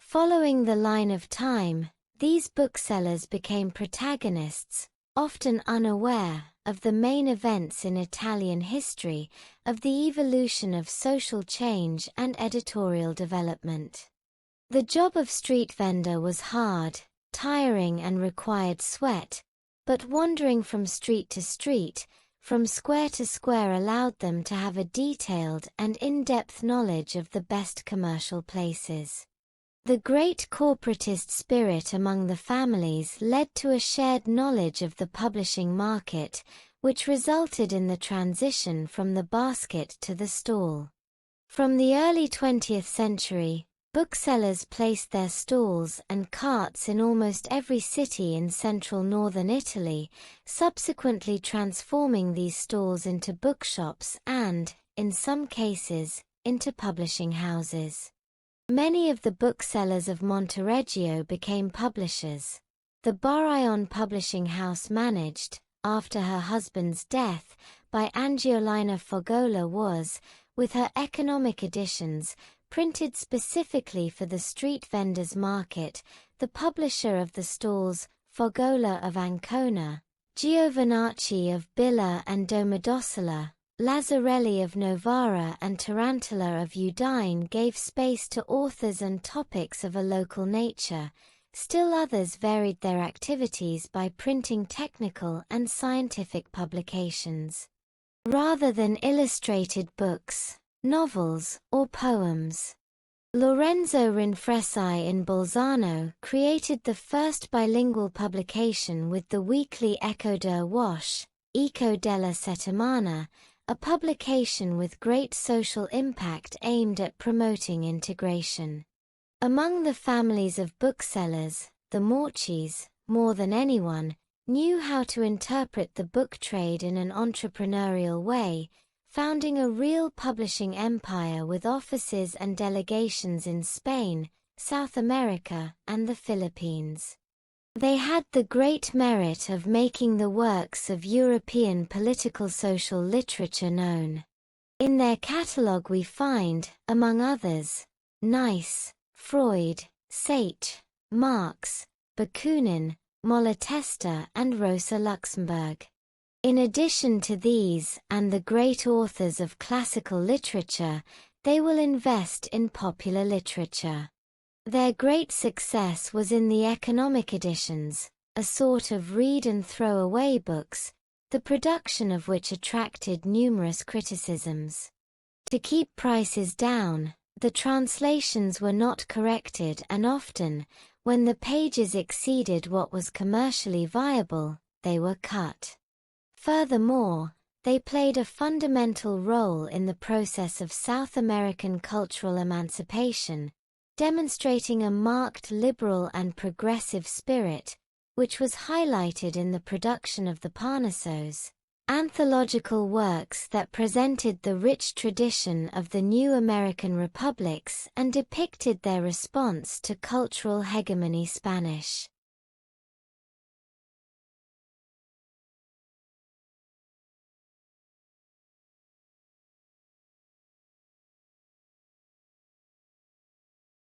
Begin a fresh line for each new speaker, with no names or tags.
Following the line of time, these booksellers became protagonists, often unaware of the main events in Italian history, of the evolution of social change and editorial development. The job of street vendor was hard, tiring and required sweat, but wandering from street to street, from square to square allowed them to have a detailed and in-depth knowledge of the best commercial places. The great corporatist spirit among the families led to a shared knowledge of the publishing market, which resulted in the transition from the basket to the stall. From the early 20th century, booksellers placed their stalls and carts in almost every city in central northern Italy, subsequently transforming these stalls into bookshops and, in some cases, into publishing houses. Many of the booksellers of Montereggio became publishers. The Barayon publishing house managed, after her husband's death, by Angiolina Fogola was, with her economic editions, printed specifically for the street vendors' market. The publisher of the stalls, Fogola of Ancona, Giovanacci of Billa and Domodossola, Lazzarelli of Novara and Tarantula of Udine gave space to authors and topics of a local nature. Still others varied their activities by printing technical and scientific publications, rather than illustrated books, novels, or poems. Lorenzo Rinfresci in Bolzano created the first bilingual publication with the weekly Eco der Woche, Eco della Settimana, a publication with great social impact aimed at promoting integration. Among the families of booksellers, the Morchis, more than anyone, knew how to interpret the book trade in an entrepreneurial way, founding a real publishing empire with offices and delegations in Spain, South America, and the Philippines. They had the great merit of making the works of European political social literature known. In their catalogue we find, among others, Nice, Freud, Sate, Marx, Bakunin, Malatesta and Rosa Luxemburg. In addition to these and the great authors of classical literature, they will invest in popular literature. Their great success was in the economic editions, a sort of read-and-throw-away books, the production of which attracted numerous criticisms. To keep prices down, the translations were not corrected and often, when the pages exceeded what was commercially viable, they were cut. Furthermore, they played a fundamental role in the process of South American cultural emancipation, demonstrating a marked liberal and progressive spirit, which was highlighted in the production of the Parnasos, anthological works that presented the rich tradition of the new American republics and depicted their response to cultural hegemony Spanish.